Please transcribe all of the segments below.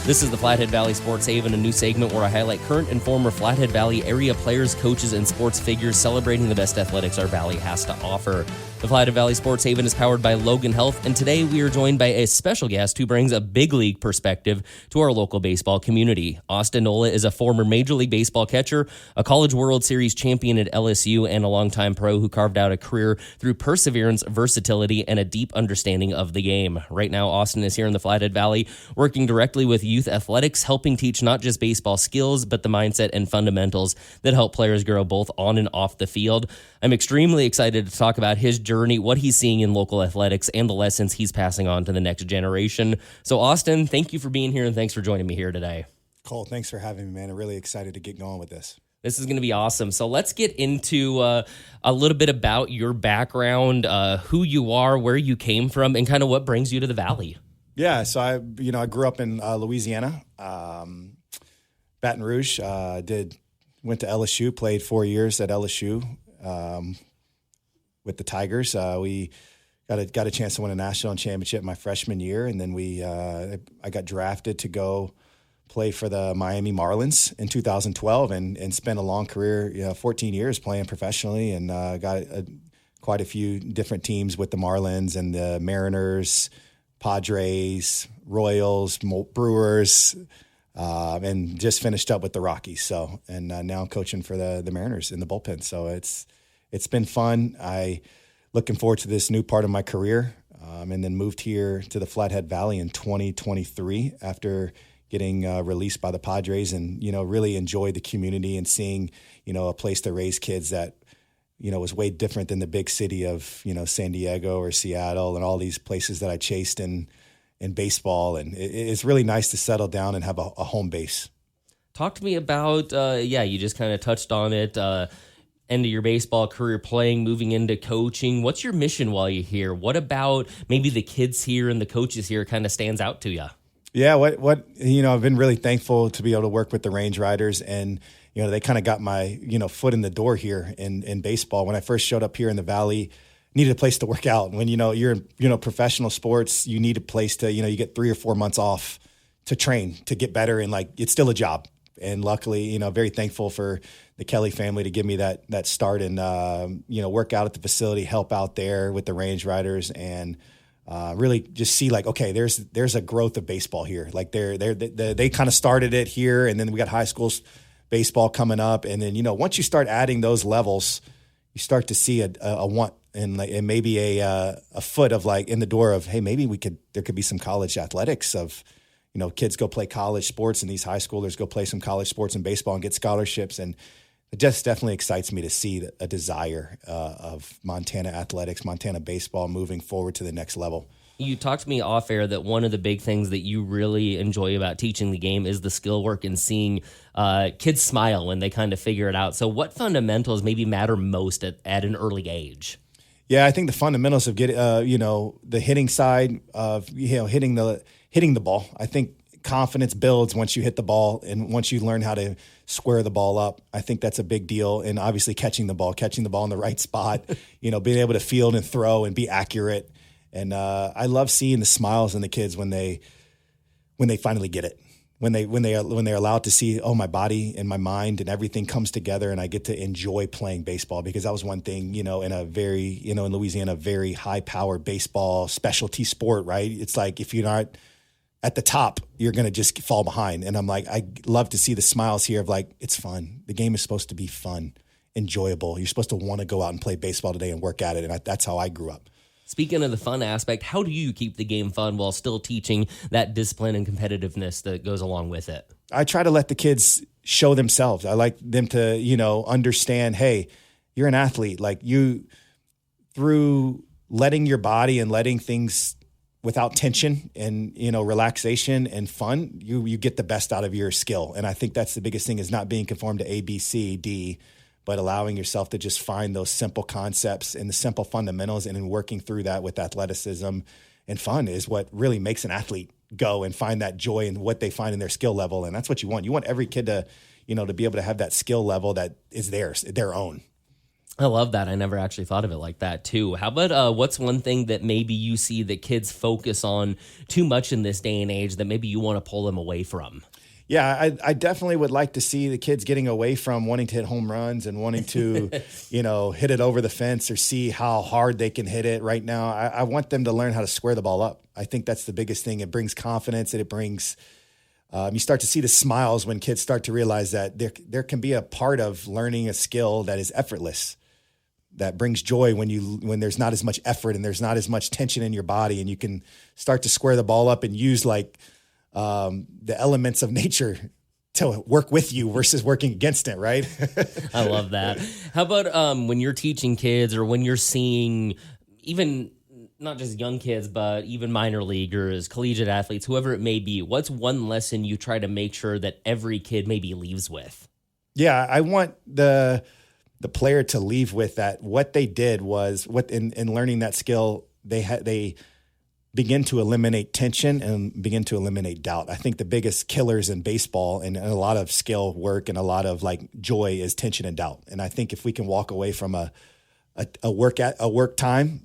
This is the Flathead Valley Sports Haven, a new segment where I highlight current and former Flathead Valley area players, coaches, and sports figures celebrating the best athletics our valley has to offer. The Flathead Valley Sports Haven is powered by Logan Health, and today we are joined by a special guest who brings a big league perspective to our local baseball community. Austin Nola is a former Major League Baseball catcher, a College World Series champion at LSU, and a longtime pro who carved out a career through perseverance, versatility, and a deep understanding of the game. Right now, Austin is here in the Flathead Valley, working directly with youth athletics, helping teach not just baseball skills, but the mindset and fundamentals that help players grow both on and off the field. I'm extremely excited to talk about his journey, what he's seeing in local athletics, and the lessons he's passing on to the next generation. So, Austin, thank you for being here, and thanks for joining me here today. Cole, thanks for having me, man. I'm really excited to get going with this. This is going to be awesome. So let's get into a little bit about your background, who you are, where you came from, and kind of what brings you to the Valley. Yeah, so I grew up in Louisiana, Baton Rouge. Went to LSU, played 4 years at LSU with the Tigers. We got a chance to win a national championship my freshman year, and then I got drafted to go play for the Miami Marlins in 2012, and spent a long career, 14 years playing professionally, and got quite a few different teams with the Marlins and the Mariners, Padres, Royals, Brewers, and just finished up with the Rockies. So, and now I'm coaching for the Mariners in the bullpen. So it's been fun. Looking forward to this new part of my career, and then moved here to the Flathead Valley in 2023 after getting released by the Padres, and really enjoyed the community and seeing a place to raise kids that was way different than the big city of San Diego or Seattle and all these places that I chased in baseball. And it's really nice to settle down and have a home base. Talk to me about you just kind of touched on it. End of your baseball career playing, moving into coaching. What's your mission while you're here? What about maybe the kids here and the coaches here kind of stands out to you? Yeah, I've been really thankful to be able to work with the Range Riders, and they kind of got my foot in the door here in baseball. When I first showed up here in the Valley, needed a place to work out. And when you're in professional sports, you need a place to you get 3 or 4 months off to train, to get better, and it's still a job. And luckily, very thankful for the Kelly family to give me that start and work out at the facility, help out there with the Range Riders, and really just see okay, there's a growth of baseball here. They kind of started it here, and then we got high school baseball coming up, and then once you start adding those levels, you start to see a want and maybe a foot of in the door of, hey, maybe there could be some college athletics of kids go play college sports, and these high schoolers go play some college sports and baseball and get scholarships. And it just definitely excites me to see a desire of Montana athletics, Montana baseball moving forward to the next level. You talked to me off air that one of the big things that you really enjoy about teaching the game is the skill work and seeing kids smile when they kind of figure it out. So what fundamentals maybe matter most at an early age? Yeah, I think the fundamentals of getting, the hitting side of, hitting the ball. I think confidence builds once you hit the ball, and once you learn how to square the ball up. I think that's a big deal. And obviously catching the ball in the right spot, being able to field and throw and be accurate. And I love seeing the smiles in the kids when they finally get it. When they're allowed to see, oh, my body and my mind and everything comes together, and I get to enjoy playing baseball, because that was one thing, in a very, in Louisiana, very high powered baseball specialty sport, right? It's if you're not at the top, you're going to just fall behind. And I'm I love to see the smiles here of it's fun. The game is supposed to be fun, enjoyable. You're supposed to want to go out and play baseball today and work at it. And that's how I grew up. Speaking of the fun aspect, how do you keep the game fun while still teaching that discipline and competitiveness that goes along with it? I try to let the kids show themselves. I like them to, understand, hey, you're an athlete. Through letting your body and letting things without tension and, relaxation and fun, you get the best out of your skill. And I think that's the biggest thing, is not being conformed to A, B, C, D, but allowing yourself to just find those simple concepts and the simple fundamentals, and then working through that with athleticism and fun is what really makes an athlete go and find that joy in what they find in their skill level. And that's what you want. You want every kid to, to be able to have that skill level that is theirs, their own. I love that. I never actually thought of it like that, too. How about what's one thing that maybe you see that kids focus on too much in this day and age that maybe you want to pull them away from? Yeah, I definitely would like to see the kids getting away from wanting to hit home runs and wanting to, hit it over the fence or see how hard they can hit it right now. I want them to learn how to square the ball up. I think that's the biggest thing. It brings confidence and it brings you start to see the smiles when kids start to realize that there can be a part of learning a skill that is effortless, that brings joy when there's not as much effort and there's not as much tension in your body, and you can start to square the ball up and use the elements of nature to work with you versus working against it, right? I love that. How about when you're teaching kids or when you're seeing even not just young kids, but even minor leaguers, collegiate athletes, whoever it may be, what's one lesson you try to make sure that every kid maybe leaves with? Yeah, I want the player to leave with that. What they did was in learning that skill, they begin to eliminate tension and begin to eliminate doubt. I think the biggest killers in baseball and a lot of skill work and a lot of joy is tension and doubt. And I think if we can walk away from a work time,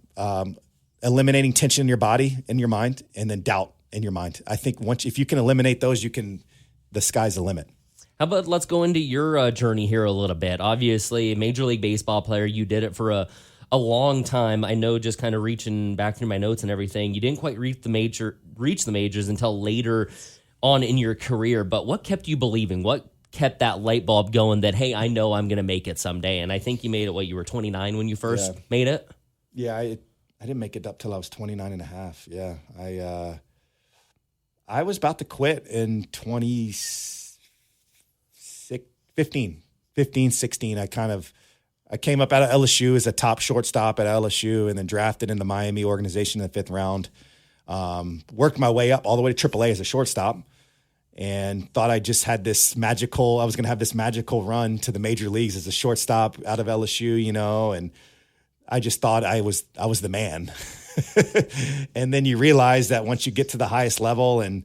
eliminating tension in your body, in your mind, and then doubt in your mind. I think if you can eliminate those, the sky's the limit. How about let's go into your journey here a little bit. Obviously, a Major League Baseball player, you did it for a long time. I know, just kind of reaching back through my notes and everything, you didn't quite reach the majors until later on in your career. But what kept you believing? What kept that light bulb going that, hey, I know I'm going to make it someday? And I think you made it, you were 29 when you first made it? Yeah, I didn't make it up till I was 29 and a half. Yeah, I was about to quit in 15, 16. I came up out of LSU as a top shortstop at LSU and then drafted in the Miami organization in the 5th round. Worked my way up all the way to AAA as a shortstop and thought I just had I was going to have this magical run to the major leagues as a shortstop out of LSU, and I just thought I was the man. And then you realize that once you get to the highest level and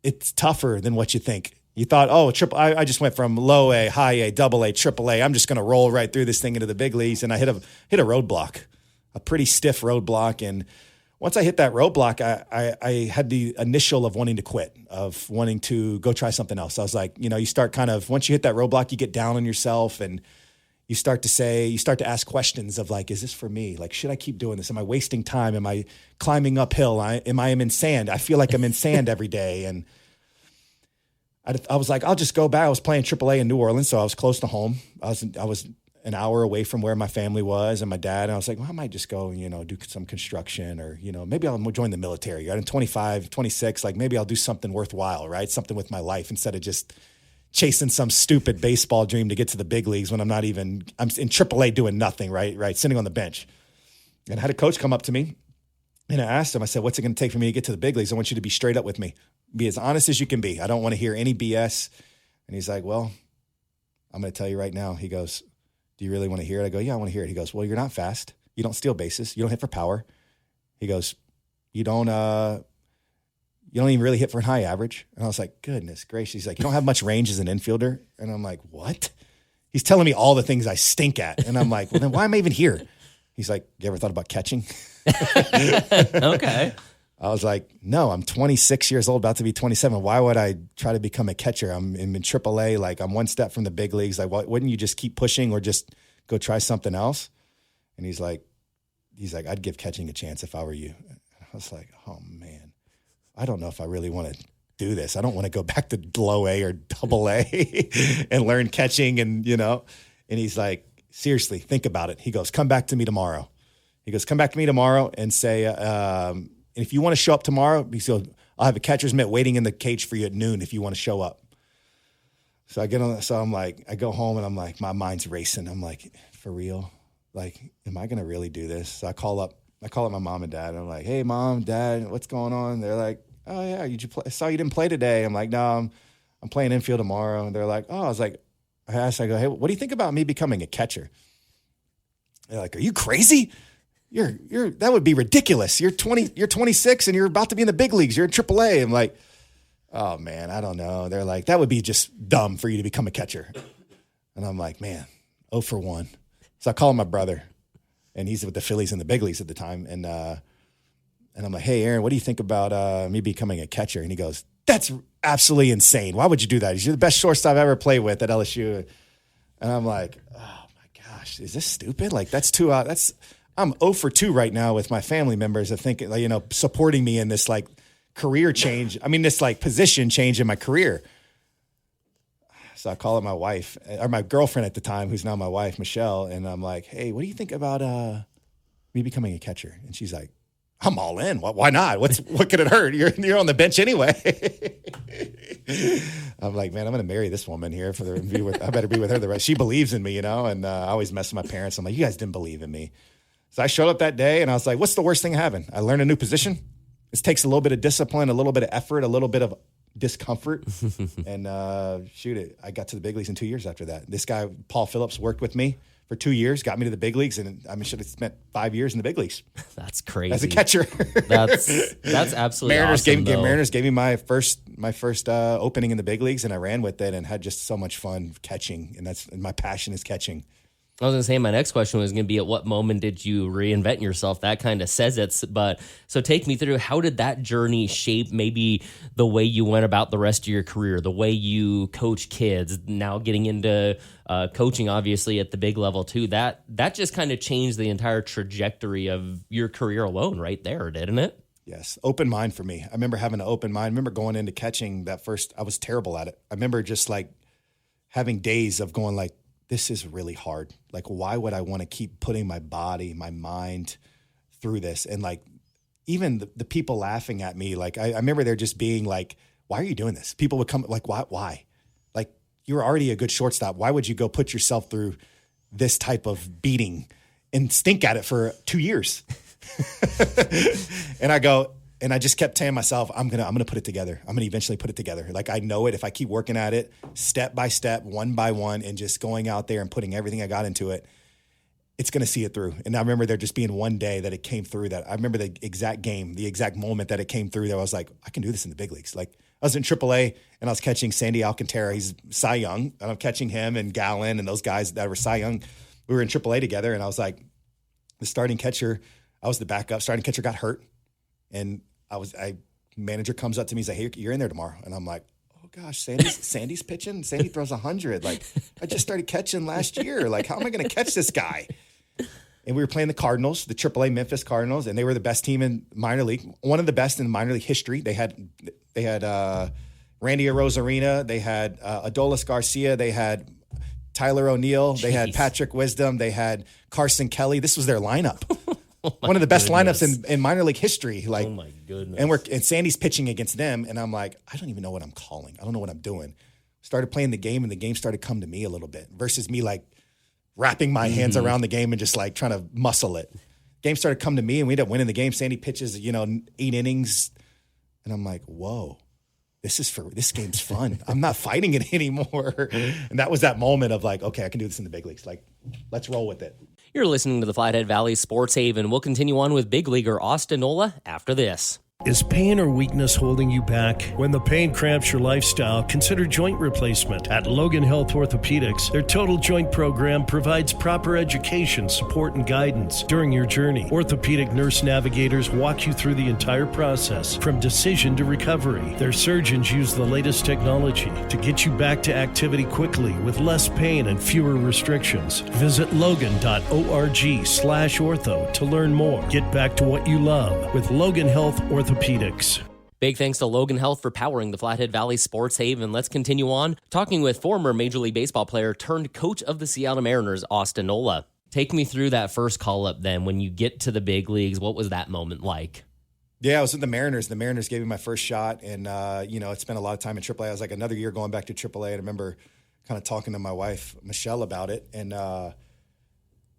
it's tougher than what you think. You thought, I just went from low A, high A, double A, triple A. I'm just going to roll right through this thing into the big leagues. And I hit a roadblock, a pretty stiff roadblock. And once I hit that roadblock, I had the initial of wanting to quit, of wanting to go try something else. I was like, you start once you hit that roadblock, you get down on yourself and you start to ask questions of is this for me? Should I keep doing this? Am I wasting time? Am I climbing uphill? Am I in sand? I feel like I'm in sand every day. And I was like, I'll just go back. I was playing AAA in New Orleans, so I was close to home. I was an hour away from where my family was and my dad. And I was like, well, I might just go, do some construction or, maybe I'll join the military. I'm 25, 26. Maybe I'll do something worthwhile, right? Something with my life instead of just chasing some stupid baseball dream to get to the big leagues when I'm in AAA doing nothing, right? Sitting on the bench. And I had a coach come up to me and I asked him, I said, what's it going to take for me to get to the big leagues? I want you to be straight up with me. Be as honest as you can be. I don't want to hear any BS. And he's like, well, I'm going to tell you right now. He goes, do you really want to hear it? I go, yeah, I want to hear it. He goes, well, you're not fast. You don't steal bases. You don't hit for power. He goes, you don't even really hit for an high average. And I was like, goodness gracious. He's like, you don't have much range as an infielder. And I'm like, what? He's telling me all the things I stink at. And I'm like, well, then why am I even here? He's like, you ever thought about catching? Okay. I was like, no, I'm 26 years old, about to be 27. Why would I try to become a catcher? I'm in AAA. I'm one step from the big leagues. Wouldn't you just keep pushing or just go try something else? And he's like, I'd give catching a chance if I were you. I was like, oh man, I don't know if I really want to do this. I don't want to go back to low A or double A and learn catching and, And he's like, seriously, think about it. He goes, come back to me tomorrow. And say, if you want to show up tomorrow, I'll have a catcher's mitt waiting in the cage for you at noon if you want to show up. So I go home and I'm like, my mind's racing. I'm like, for real? Am I going to really do this? So I call up my mom and dad. And I'm like, hey, mom, dad, what's going on? They're like, oh yeah, I saw you didn't play today. I'm like, no, I'm playing infield tomorrow. And they're like, oh, I go, hey, what do you think about me becoming a catcher? They're like, are you crazy? That would be ridiculous. You're 26 and you're about to be in the big leagues. You're in AAA. I'm like, oh man, I don't know. They're like, that would be just dumb for you to become a catcher. And I'm like, man, 0 for 1. So I call my brother, and he's with the Phillies in the big leagues at the time. And I'm like, hey, Aaron, what do you think about me becoming a catcher? And he goes, that's absolutely insane. Why would you do that? You're the best shortstop I've ever played with at LSU. And I'm like, oh my gosh, is this stupid? Like I'm 0 for 2 right now with my family members of thinking, like, supporting me in this like career change. I mean, this like position change in my career. So I call up my wife, or my girlfriend at the time, who's now my wife, Michelle. And I'm like, hey, what do you think about me becoming a catcher? And she's like, I'm all in. Why not? What could it hurt? You're on the bench anyway. I'm like, man, I'm going to marry this woman here I better be with her the rest. She believes in me, and I always mess with my parents. I'm like, you guys didn't believe in me. So I showed up that day and I was like, what's the worst thing happened? I learned a new position. This takes a little bit of discipline, a little bit of effort, a little bit of discomfort. And I got to the big leagues in 2 years after that. This guy, Paul Phillips, worked with me for 2 years, got me to the big leagues, and I should have spent 5 years in the big leagues. That's crazy. As a catcher. That's absolutely awesome. Mariners gave me my first opening in the big leagues, and I ran with it and had just so much fun catching. And my passion is catching. I was going to say my next question was going to be, at what moment did you reinvent yourself? That kind of says it. But so take me through, how did that journey shape maybe the way you went about the rest of your career, the way you coach kids, now getting into coaching, obviously, at the big level too? That just kind of changed the entire trajectory of your career alone right there, didn't it? Yes. Open mind for me. I remember having an open mind. I remember going into catching I was terrible at it. I remember just like having days of going like, this is really hard. Like, why would I want to keep putting my body, my mind through this? And like, even the people laughing at me, like, I remember there just being like, why are you doing this? People would come like, why? Like, you were already a good shortstop. Why would you go put yourself through this type of beating and stink at it for 2 years? And I just kept telling myself, I'm gonna put it together. I'm gonna eventually put it together. Like, I know it. If I keep working at it, step by step, one by one, and just going out there and putting everything I got into it, it's gonna see it through. And I remember there just being one day that it came through. That I remember the exact game, the exact moment that it came through. That I was like, I can do this in the big leagues. Like, I was in AAA and I was catching Sandy Alcantara. He's Cy Young, and I'm catching him and Gallen and those guys that were Cy Young. We were in AAA together, and I was like, the starting catcher. I was the backup. Starting catcher got hurt. And manager comes up to me, he's like, hey, you're in there tomorrow. And I'm like, oh gosh, Sandy's pitching. Sandy throws 100. Like, I just started catching last year. Like, how am I going to catch this guy? And we were playing the Cardinals, the AAA Memphis Cardinals, and they were the best team in minor league, one of the best in minor league history. They had Randy Arozarena, they had Adolis Garcia, they had Tyler O'Neill, They had Patrick Wisdom, they had Carson Kelly. This was their lineup. One of the best lineups in minor league history. Like, oh my goodness. And Sandy's pitching against them, and I'm like, I don't even know what I'm calling. I don't know what I'm doing. Started playing the game, and the game started to come to me a little bit versus me like wrapping my hands around the game and just like trying to muscle it. Game started to come to me, and we ended up winning the game. Sandy pitches, 8 innings, and I'm like, whoa, this game's fun. I'm not fighting it anymore. And that was that moment of like, okay, I can do this in the big leagues. Like, let's roll with it. You're listening to the Flathead Valley Sports Haven. We'll continue on with big leaguer Austin Nola after this. Is pain or weakness holding you back? When the pain cramps your lifestyle, consider joint replacement. At Logan Health Orthopedics, their total joint program provides proper education, support, and guidance during your journey. Orthopedic nurse navigators walk you through the entire process, from decision to recovery. Their surgeons use the latest technology to get you back to activity quickly with less pain and fewer restrictions. Visit logan.org/ortho to learn more. Get back to what you love with Logan Health Orthopedics. Big thanks to Logan Health for powering the Flathead Valley Sports Haven. Let's continue on talking with former Major League Baseball player turned coach of the Seattle Mariners, Austin Nola. Take me through that first call-up then. When you get to the big leagues, what was that moment like? Yeah, I was with the Mariners. The Mariners gave me my first shot, and, I spent a lot of time in AAA. I was like another year going back to AAA. I remember kind of talking to my wife, Michelle, about it, and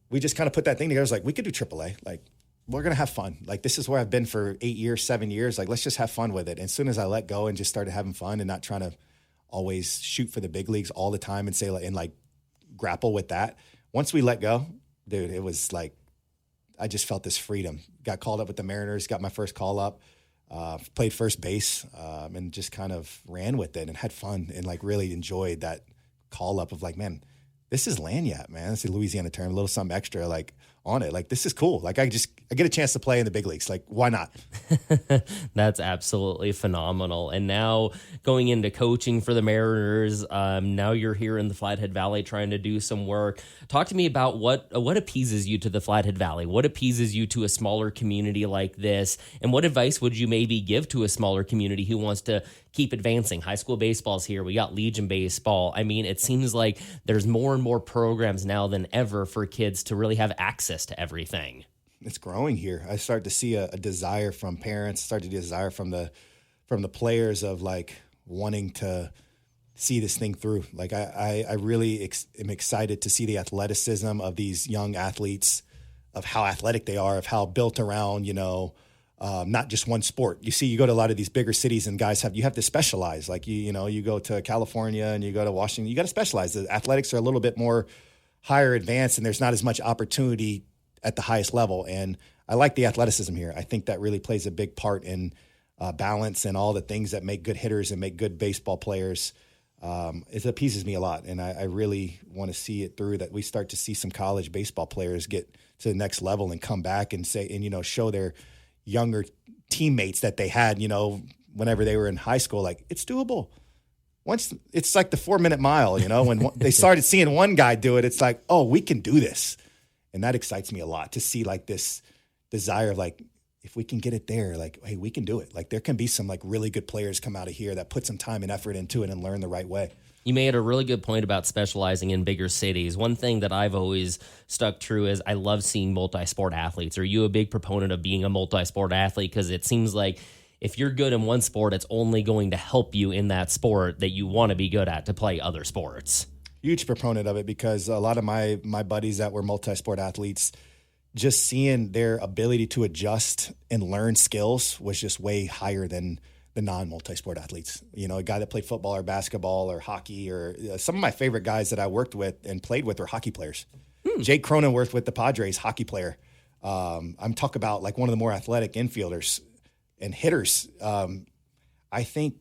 we just kind of put that thing together. I was like, we could do AAA. Like, we're going to have fun. Like, this is where I've been for 8 years, 7 years. Like, let's just have fun with it. And as soon as I let go and just started having fun and not trying to always shoot for the big leagues all the time and say, like, grapple with that. Once we let go, dude, it was like, I just felt this freedom. Got called up with the Mariners, got my first call up, played first base, and just kind of ran with it and had fun and like really enjoyed that call up of like, man, this is lanyard, man. That's a Louisiana term, a little something extra like on it. Like, this is cool. Like, I get a chance to play in the big leagues. Like, why not? That's absolutely phenomenal. And now going into coaching for the Mariners, now you're here in the Flathead Valley trying to do some work. Talk to me about what appeases you to the Flathead Valley. What appeases you to a smaller community like this? And what advice would you maybe give to a smaller community who wants to keep advancing? High school baseball's here. We got Legion baseball. I mean, it seems like there's more and more programs now than ever for kids to really have access to everything. It's growing here. I start to see a desire from parents, start to desire from the players of like wanting to see this thing through. Like, I really am excited to see the athleticism of these young athletes, of how athletic they are, of how built around, not just one sport. You go to a lot of these bigger cities and guys you have to specialize. Like, you go to California and you go to Washington, you got to specialize. The athletics are a little bit more higher advanced and there's not as much opportunity at the highest level. And I like the athleticism here. I think that really plays a big part in balance and all the things that make good hitters and make good baseball players. It appeases me a lot. And I really want to see it through, that we start to see some college baseball players get to the next level and come back and show their younger teammates that they had, whenever they were in high school, like, it's doable. Once it's like the 4-minute mile, when they started seeing one guy do it, it's like, oh, we can do this. And that excites me a lot, to see like this desire of like, if we can get it there, like, hey, we can do it. Like, there can be some like really good players come out of here that put some time and effort into it and learn the right way. You made a really good point about specializing in bigger cities. One thing that I've always stuck true is I love seeing multi-sport athletes. Are you a big proponent of being a multi-sport athlete? Because it seems like if you're good in one sport, it's only going to help you in that sport that you want to be good at to play other sports. Huge proponent of it, because a lot of my buddies that were multi-sport athletes, just seeing their ability to adjust and learn skills was just way higher than the non-multi-sport athletes. A guy that played football or basketball or hockey, or some of my favorite guys that I worked with and played with were hockey players. Jake Cronenworth with the Padres, hockey player. I'm talking about like one of the more athletic infielders and hitters. I think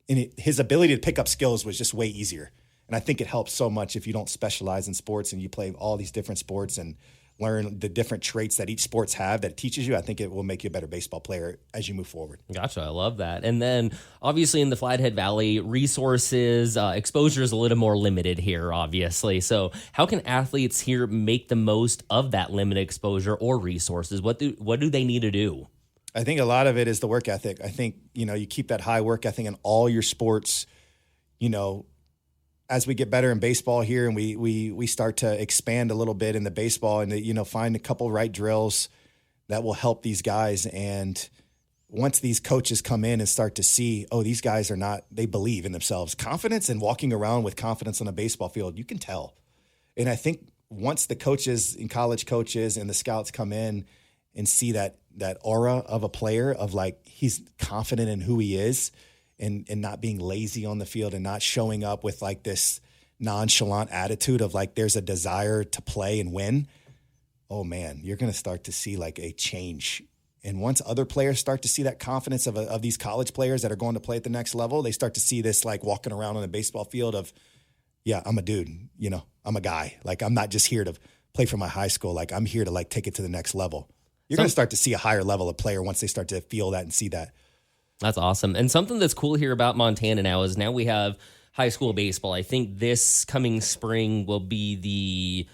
his ability to pick up skills was just way easier. And I think it helps so much if you don't specialize in sports and you play all these different sports and learn the different traits that each sports have that it teaches you. I think it will make you a better baseball player as you move forward. Gotcha. I love that. And then obviously in the Flathead Valley, resources, exposure is a little more limited here, obviously. So how can athletes here make the most of that limited exposure or resources? What do they need to do? I think a lot of it is the work ethic. I think, you keep that high work ethic in all your sports, as we get better in baseball here and we start to expand a little bit in the baseball and, find a couple right drills that will help these guys. And once these coaches come in and start to see, oh, these guys they believe in themselves. Confidence and walking around with confidence on a baseball field, you can tell. And I think once the coaches and college coaches and the scouts come in and see that aura of a player of like, he's confident in who he is, and not being lazy on the field and not showing up with like this nonchalant attitude of like, there's a desire to play and win. Oh man, you're going to start to see like a change. And once other players start to see that confidence of these college players that are going to play at the next level, they start to see this like walking around on a baseball field of, yeah, I'm a dude, I'm a guy. Like, I'm not just here to play for my high school. Like, I'm here to like take it to the next level. You're going to start to see a higher level of player once they start to feel that and see that. That's awesome. And something that's cool here about Montana now is now we have high school baseball. I think this coming spring will be the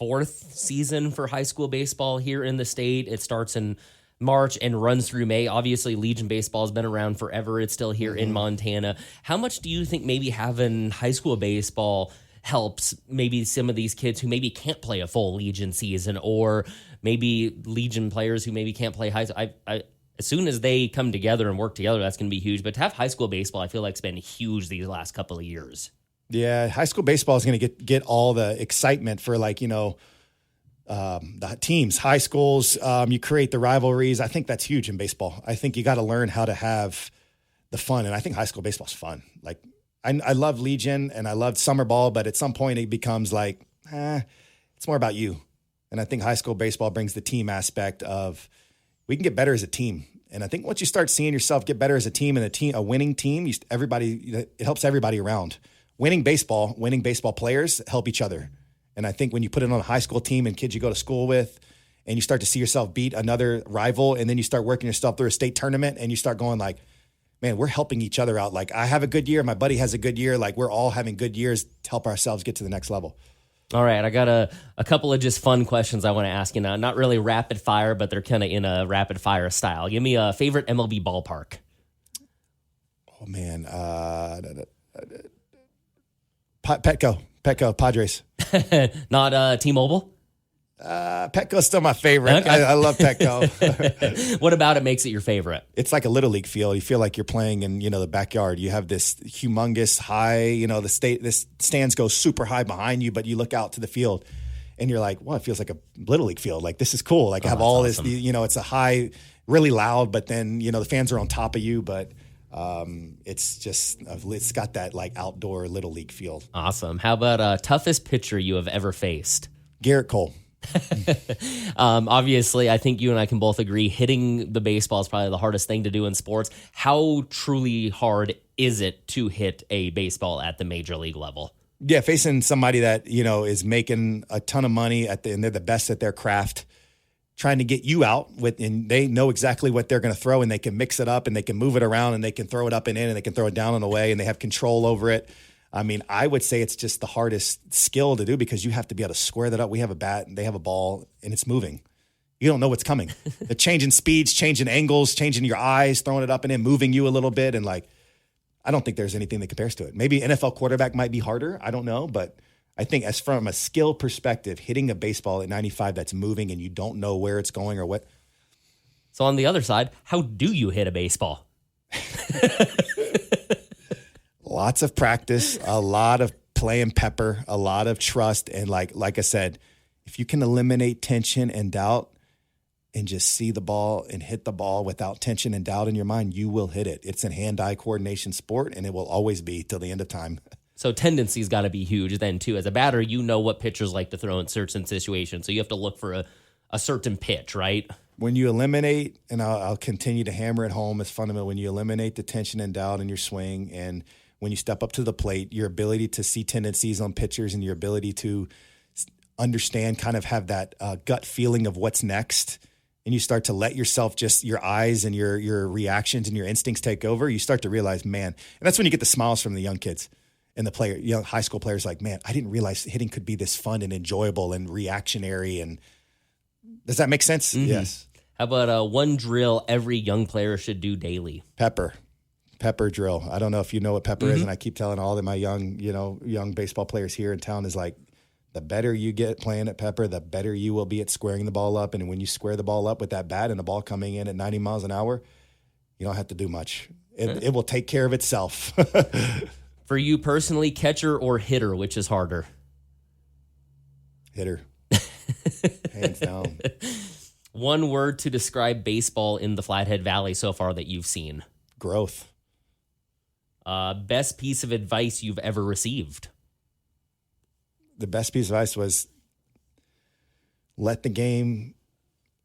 4th season for high school baseball here in the state. It starts in March and runs through May. Obviously, Legion baseball has been around forever. It's still here in Montana. How much do you think maybe having high school baseball helps maybe some of these kids who maybe can't play a full Legion season, or maybe Legion players who maybe can't play high school? As soon as they come together and work together, that's going to be huge. But to have high school baseball, I feel like it's been huge these last couple of years. Yeah, high school baseball is going to get all the excitement for like, the teams, high schools. You create the rivalries. I think that's huge in baseball. I think you got to learn how to have the fun. And I think high school baseball is fun. Like, I love Legion and I love summer ball, but at some point it becomes like, it's more about you. And I think high school baseball brings the team aspect of, we can get better as a team. And I think once you start seeing yourself get better as a team and a winning team, it helps everybody around. Winning baseball players help each other. And I think when you put it on a high school team and kids you go to school with, and you start to see yourself beat another rival, and then you start working yourself through a state tournament, and you start going like, man, we're helping each other out. Like, I have a good year, my buddy has a good year. Like, we're all having good years to help ourselves get to the next level. All right, I got a couple of just fun questions I want to ask you now. Not really rapid fire, but they're kind of in a rapid fire style. Give me a favorite MLB ballpark. Oh, man. Petco, Padres. Not T-Mobile? Petco's still my favorite. Okay. I love Petco. What about it makes it your favorite? It's like a little league field. You feel like you're playing in, the backyard. You have this humongous high, this stands go super high behind you, but you look out to the field and you're like, well, it feels like a little league field. Like, this is cool. Like, I have all awesome. this, it's a high, really loud, but then, the fans are on top of you, but it's got that like outdoor little league feel. Awesome. How about toughest pitcher you have ever faced? Garrett Cole. Obviously, I think you and I can both agree hitting the baseball is probably the hardest thing to do in sports. How truly hard is it to hit a baseball at the major league level? Yeah, facing somebody that, is making a ton of money and they're the best at their craft, trying to get you out and they know exactly what they're going to throw, and they can mix it up and they can move it around and they can throw it up and in and they can throw it down and away and they have control over it. I mean, I would say it's just the hardest skill to do because you have to be able to square that up. We have a bat and they have a ball and it's moving. You don't know what's coming. The changing speeds, changing angles, changing your eyes, throwing it up and in, moving you a little bit. And like, I don't think there's anything that compares to it. Maybe NFL quarterback might be harder. I don't know. But I think as from a skill perspective, hitting a baseball at 95 that's moving and you don't know where it's going or what. So on the other side, how do you hit a baseball? Lots of practice, a lot of play and pepper, a lot of trust. And like I said, if you can eliminate tension and doubt and just see the ball and hit the ball without tension and doubt in your mind, you will hit it. It's a hand-eye coordination sport, and it will always be till the end of time. So tendency's got to be huge then, too. As a batter, you know what pitchers like to throw in certain situations. So you have to look for a certain pitch, right? When you eliminate, and I'll continue to hammer it home, it's fundamental. When you eliminate the tension and doubt in your swing, and when you step up to the plate, your ability to see tendencies on pitchers and your ability to understand, kind of have that gut feeling of what's next, and you start to let yourself just your eyes and your reactions and your instincts take over, you start to realize, man, and that's when you get the smiles from the young kids and the young high school players like, man, I didn't realize hitting could be this fun and enjoyable and reactionary. And does that make sense? Mm-hmm. Yes. How about one drill every young player should do daily? Pepper drill. I don't know if you know what pepper is, and I keep telling all of my young baseball players here in town is like, the better you get playing at pepper, the better you will be at squaring the ball up. And when you square the ball up with that bat and the ball coming in at 90 miles an hour, you don't have to do much. It will take care of itself. For you personally, catcher or hitter, which is harder? Hitter. Hands down. One word to describe baseball in the Flathead Valley so far that you've seen? Growth. Best piece of advice you've ever received? The best piece of advice was let the game.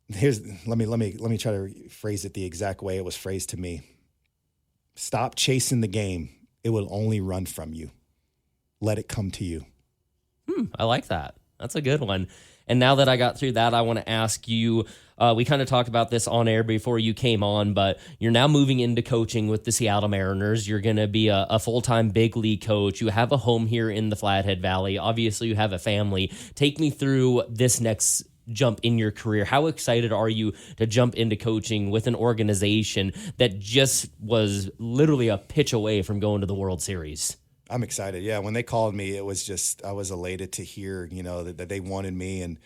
Let me try to phrase it the exact way it was phrased to me. Stop chasing the game. It will only run from you. Let it come to you. I like that. That's a good one. And now that I got through that, I want to ask you, we kind of talked about this on air before you came on, but you're now moving into coaching with the Seattle Mariners. You're going to be a full-time big league coach. You have a home here in the Flathead Valley. Obviously, you have a family. Take me through this next jump in your career. How excited are you to jump into coaching with an organization that just was literally a pitch away from going to the World Series? I'm excited. Yeah, when they called me, it was just, I was elated to hear, that they wanted me, and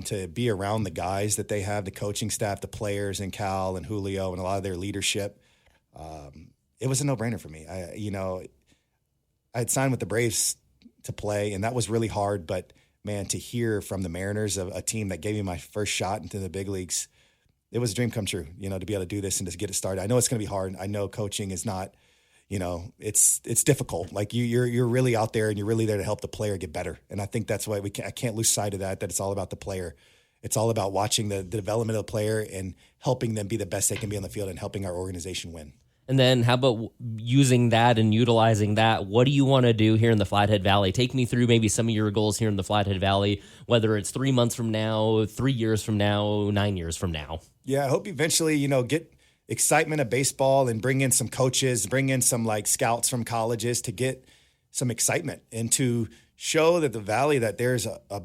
to be around the guys that they have, the coaching staff, the players, and Cal and Julio and a lot of their leadership. It was a no-brainer for me. I had signed with the Braves to play, and that was really hard. But man, to hear from the Mariners, a team that gave me my first shot into the big leagues, it was a dream come true. To be able to do this and just get it started. I know it's going to be hard. I know coaching is not. It's difficult. Like you're really out there and you're really there to help the player get better. And I think that's why I can't lose sight of that it's all about the player. It's all about watching the development of the player and helping them be the best they can be on the field and helping our organization win. And then how about using that and utilizing that? What do you want to do here in the Flathead Valley? Take me through maybe some of your goals here in the Flathead Valley, whether it's 3 months from now, 3 years from now, 9 years from now. Yeah, I hope eventually, get excitement of baseball and bring in some coaches, bring in some like scouts from colleges to get some excitement and to show that the Valley, that there's a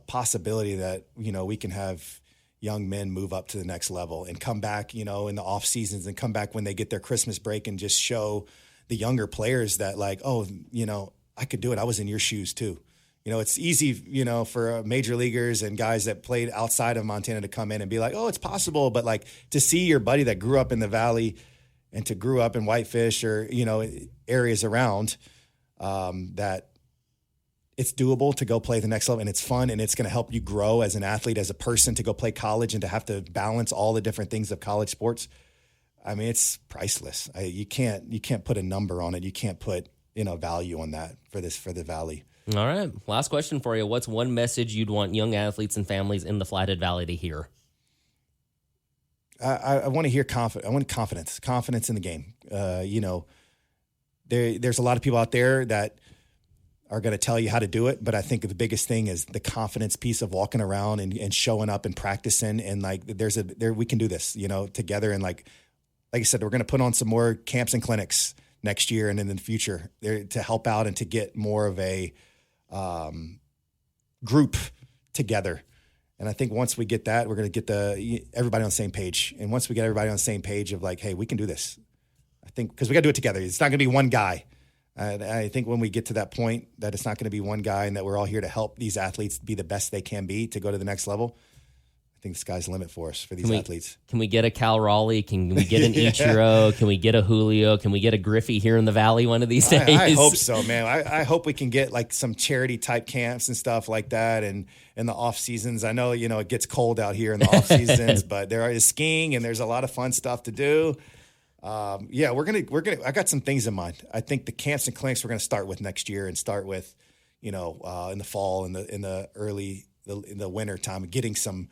possibility that, we can have young men move up to the next level and come back, in the off seasons and come back when they get their Christmas break and just show the younger players that like, oh, I could do it. I was in your shoes too. It's easy, for major leaguers and guys that played outside of Montana to come in and be like, oh, it's possible. But like to see your buddy that grew up in the Valley and to grew up in Whitefish or, areas around that it's doable to go play the next level and it's fun and it's going to help you grow as an athlete, as a person, to go play college and to have to balance all the different things of college sports. I mean, it's priceless. You can't put a number on it. You can't put, value on that for the Valley. All right. Last question for you. What's one message you'd want young athletes and families in the Flathead Valley to hear? I want to hear I want confidence in the game. There's a lot of people out there that are going to tell you how to do it. But I think the biggest thing is the confidence piece of walking around and showing up and practicing. And like, we can do this, together. And like I said, we're going to put on some more camps and clinics next year and in the future there to help out and to get more of a group together. And I think once we get that, we're going to get everybody on the same page. And once we get everybody on the same page of like, hey, we can do this. I think because we got to do it together. It's not going to be one guy. I think when we get to that point that it's not going to be one guy and that we're all here to help these athletes be the best they can be to go to the next level, I think the sky's the limit for us, for these athletes. Can we get a Cal Raleigh? Can we get an Ichiro? Can we get a Julio? Can we get a Griffey here in the Valley one of these days? I hope so, man. I hope we can get like some charity type camps and stuff like that. And in the off seasons, I know, it gets cold out here in the off seasons, but there is skiing and there's a lot of fun stuff to do. We're gonna. I got some things in mind. I think the camps and clinics we're gonna start with next year and start with, in the fall, in the winter time, getting some.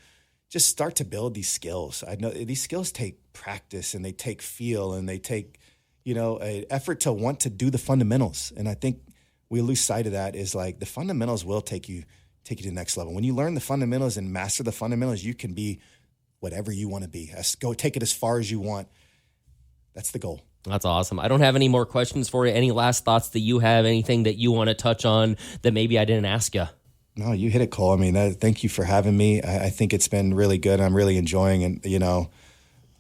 Just start to build these skills. I know these skills take practice and they take feel and they take, an effort to want to do the fundamentals. And I think we lose sight of that. Is like the fundamentals will take you to the next level. When you learn the fundamentals and master the fundamentals, you can be whatever you want to be. Go take it as far as you want. That's the goal. That's awesome. I don't have any more questions for you. Any last thoughts that you have? Anything that you want to touch on that maybe I didn't ask you? No, you hit it, Cole. I mean, thank you for having me. I think it's been really good. I'm really enjoying and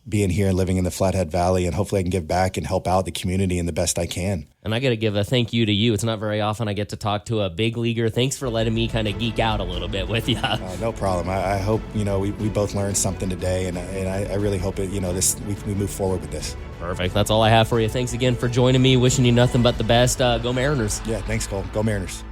being here and living in the Flathead Valley, and hopefully I can give back and help out the community in the best I can. And I got to give a thank you to you. It's not very often I get to talk to a big leaguer. Thanks for letting me kind of geek out a little bit with you. No problem. I hope, we both learned something today, and I really hope it, we move forward with this. Perfect. That's all I have for you. Thanks again for joining me. Wishing you nothing but the best. Go Mariners. Yeah, thanks, Cole. Go Mariners.